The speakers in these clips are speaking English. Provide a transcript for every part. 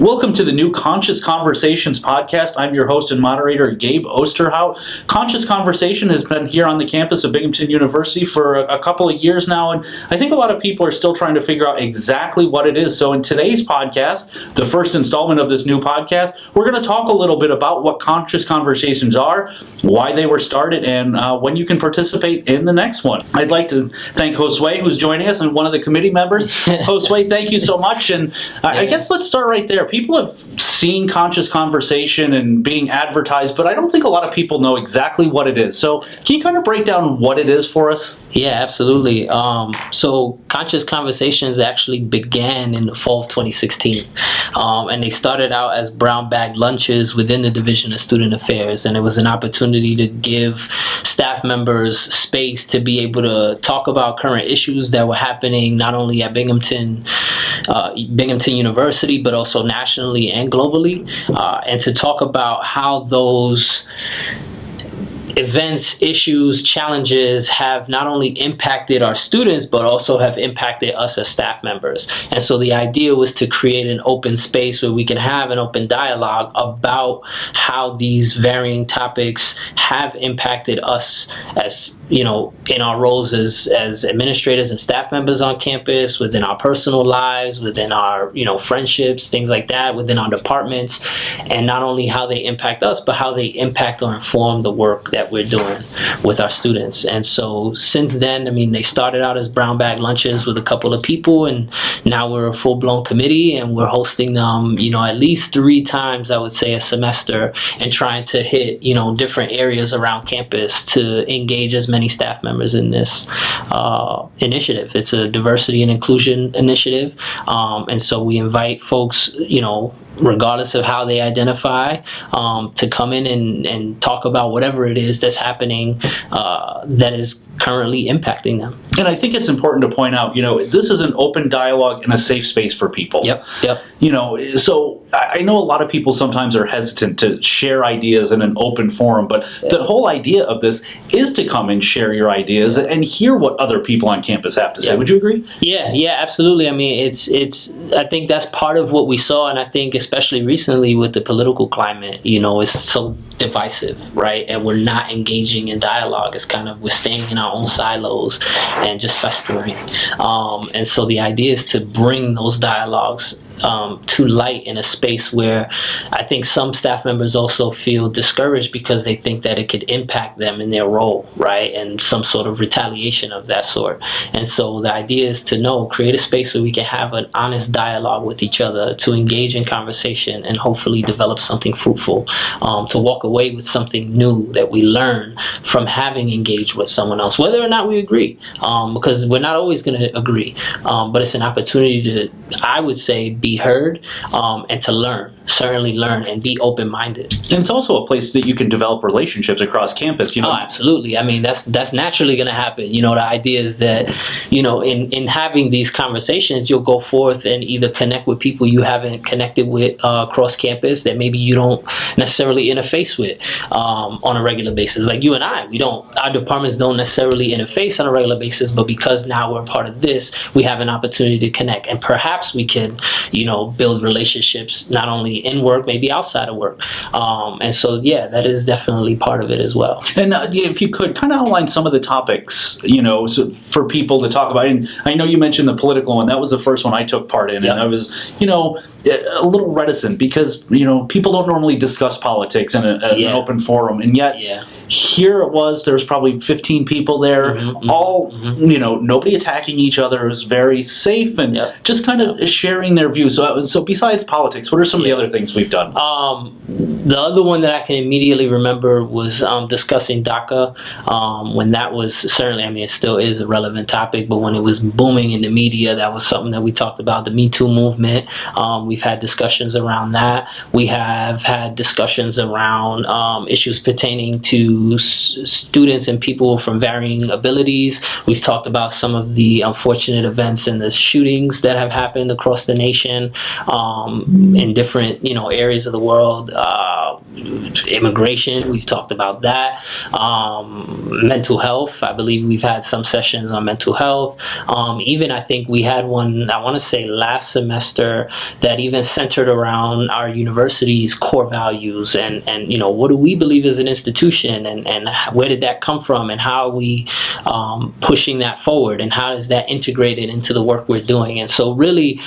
Welcome to the new Conscious Conversations podcast. I'm your host and moderator, Gabe Osterhout. Conscious Conversation has been here on the campus of Binghamton University for a couple of years now, and I think a lot of people are still trying to figure out exactly what it is. So in today's podcast, the first installment of this new podcast, we're going to talk a little bit about what Conscious Conversations are, why they were started, and when you can participate in the next one. I'd like to thank Josue, who's joining us, and one of the committee members. Josue, thank you so much. And I guess let's start right there. People have seen Conscious Conversation and being advertised, but I don't think a lot of people know exactly what it is. So can you kind of break down what it is for us? Yeah, absolutely. So Conscious Conversations actually began in the fall of 2016. And they started out as brown bag lunches within the Division of Student Affairs. And it was an opportunity to give staff members space to be able to talk about current issues that were happening not only at Binghamton University, but also nationally and globally, and to talk about how those events, issues, challenges have not only impacted our students, but also have impacted us as staff members. And so the idea was to create an open space where we can have an open dialogue about how these varying topics have impacted us as, you know, in our roles as administrators and staff members on campus, within our personal lives, within our, friendships, things like that, within our departments, and not only how they impact us, but how they impact or inform the work that we're doing with our students. And so since then, they started out as brown bag lunches with a couple of people, and now we're a full-blown committee, and we're hosting them, at least 3 times, I would say, a semester, and trying to hit, different areas around campus to engage as many staff members in this initiative. It's a diversity and inclusion initiative, and so we invite folks, regardless of how they identify, to come in and talk about whatever it is that's happening that is currently impacting them. And I think it's important to point out, this is an open dialogue and a safe space for people. Yep. So I know a lot of people sometimes are hesitant to share ideas in an open forum, but the whole idea of this is to come and share your ideas and hear what other people on campus have to say. Would you agree? Yeah, absolutely. I think that's part of what we saw, and I think especially recently with the political climate, it's so divisive, right? And we're not engaging in dialogue. It's kind of, we're staying in our own silos and just festering. And so the idea is to bring those dialogues to light in a space where I think some staff members also feel discouraged because they think that it could impact them in their role, right? And some sort of retaliation of that sort. And so the idea is to create a space where we can have an honest dialogue with each other, to engage in conversation, and hopefully develop something fruitful, to walk away with something new that we learn from having engaged with someone else, whether or not we agree, because we're not always going to agree, but it's an opportunity to, I would say, be heard, and to certainly learn and be open-minded. And it's also a place that you can develop relationships across campus. Oh, absolutely. That's naturally going to happen. The idea is that, in having these conversations, you'll go forth and either connect with people you haven't connected with across campus that maybe you don't necessarily interface with on a regular basis. Like you and I, our departments don't necessarily interface on a regular basis, but because now we're part of this, we have an opportunity to connect, and perhaps we can, build relationships not only in work, maybe outside of work. And so, that is definitely part of it as well. And if you could kind of outline some of the topics, so for people to talk about. And I know you mentioned the political one. That was the first one I took part in. Yep. And I was, a little reticent because, people don't normally discuss politics in an open forum. And yet, here it was, there was probably 15 people there, all, nobody attacking each other. It was very safe and just kind of sharing their views. So besides politics, what are some of the other things we've done? The other one that I can immediately remember was discussing DACA, when that was certainly, it still is a relevant topic, but when it was booming in the media, that was something that we talked about, the Me Too movement. We've had discussions around that. We have had discussions around issues pertaining to students and people from varying abilities. We've talked about some of the unfortunate events and the shootings that have happened across the nation in different areas of the world. immigration, we've talked about that. Mental health, I believe we've had some sessions on mental health. Even I think we had one, I want to say last semester, that even centered around our university's core values and what do we believe as an institution, and where did that come from, and how are we pushing that forward, and how is that integrated into the work we're doing. And so really,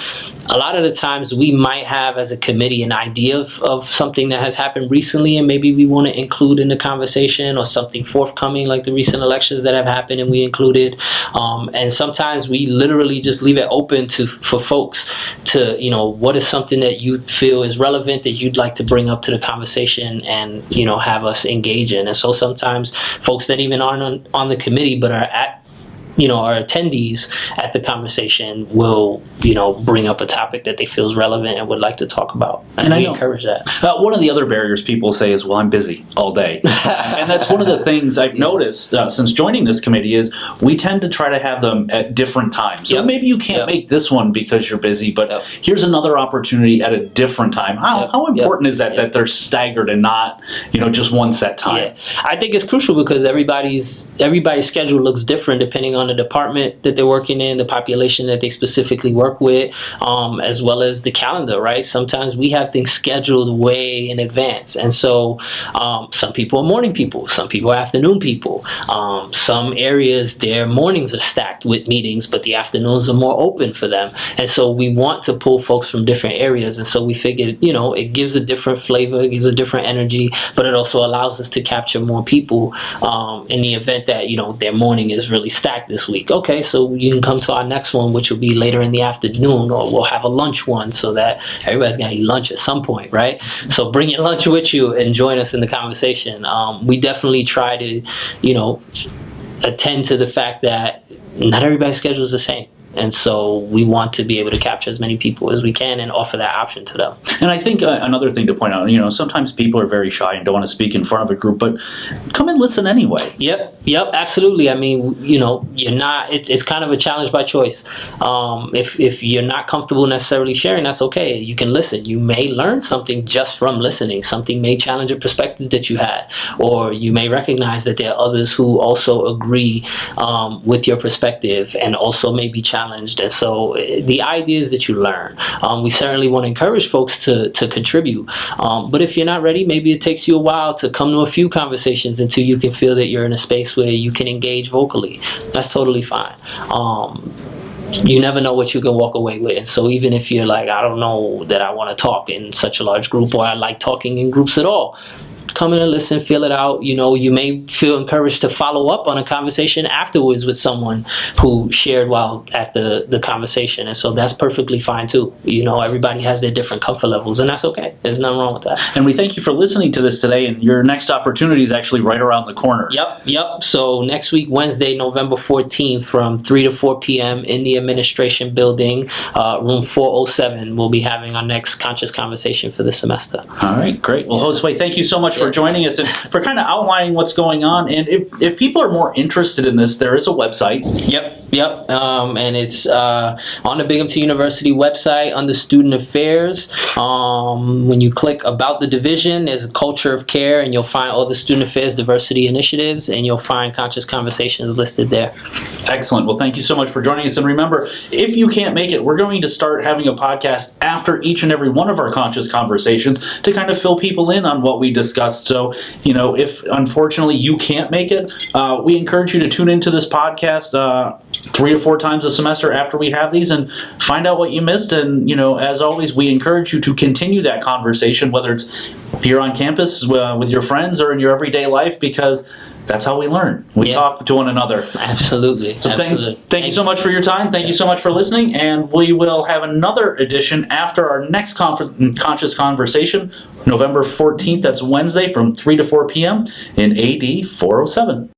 a lot of the times we might have as a committee an idea of something that has happened recently and maybe we want to include in the conversation, or something forthcoming like the recent elections that have happened and we included. And sometimes we literally just leave it open for folks to, what is something that you feel is relevant that you'd like to bring up to the conversation and, have us engage in. And so sometimes folks that even aren't on the committee but are our attendees at the conversation will, bring up a topic that they feel is relevant and would like to talk about. And we encourage that. One of the other barriers people say is, well, I'm busy all day. And that's one of the things I've noticed since joining this committee is we tend to try to have them at different times. So maybe you can't make this one because you're busy, but here's another opportunity at a different time. How important is that they're staggered and not, just one set time? Yeah. I think it's crucial because everybody's schedule looks different depending on the department that they're working in, the population that they specifically work with, as well as the calendar, right? Sometimes we have things scheduled way in advance. And so some people are morning people, some people are afternoon people. Some areas, their mornings are stacked with meetings, but the afternoons are more open for them. And so we want to pull folks from different areas. And so we figured, it gives a different flavor, it gives a different energy, but it also allows us to capture more people in the event that, their morning is really stacked this week. Okay, so you can come to our next one, which will be later in the afternoon, or we'll have a lunch one so that everybody's gonna eat lunch at some point, right? So bring your lunch with you and join us in the conversation. We definitely try to, attend to the fact that not everybody's schedule is the same. And so we want to be able to capture as many people as we can and offer that option to them. And I think another thing to point out, sometimes people are very shy and don't want to speak in front of a group, but come and listen anyway. Yep, absolutely. I mean, you're not, it's kind of a challenge by choice. If you're not comfortable necessarily sharing, that's okay. You can listen. You may learn something just from listening. Something may challenge a perspective that you had, or you may recognize that there are others who also agree with your perspective and also may be challenged. And so the idea is that you learn. We certainly want to encourage folks to contribute. But if you're not ready, maybe it takes you a while to come to a few conversations until you can feel that you're in a space where you can engage vocally. That's totally fine. You never know what you can walk away with. And so even if you're like, I don't know that I want to talk in such a large group, or I like talking in groups at all, come in and listen, feel it out. You may feel encouraged to follow up on a conversation afterwards with someone who shared while at the conversation. And so that's perfectly fine too. Everybody has their different comfort levels, and that's okay. There's nothing wrong with that. And we thank you for listening to this today, and your next opportunity is actually right around the corner. Yep. So next week, Wednesday, November 14th, from 3 to 4 p.m. in the administration building, room 407, we'll be having our next Conscious Conversation for the semester. All right, great. Well, Josue, thank you so much for joining us and for kind of outlining what's going on. And if people are more interested in this, there is a website. Yep. And it's on the Binghamton University website under Student Affairs. When you click About the Division, there's a Culture of Care, and you'll find all the Student Affairs diversity initiatives, and you'll find Conscious Conversations listed there. Excellent. Well, thank you so much for joining us. And remember, if you can't make it, we're going to start having a podcast after each and every one of our Conscious Conversations to kind of fill people in on what we discussed. So, if unfortunately you can't make it, we encourage you to tune into this podcast 3 to 4 times a semester after we have these and find out what you missed. And, as always, we encourage you to continue that conversation, whether it's here on campus with your friends or in your everyday life, because that's how we learn. We talk to one another. Absolutely. So thank you so much for your time. Thank you so much for listening. And we will have another edition after our next Conscious Conversation, November 14th. That's Wednesday from 3 to 4 p.m. in AD 407.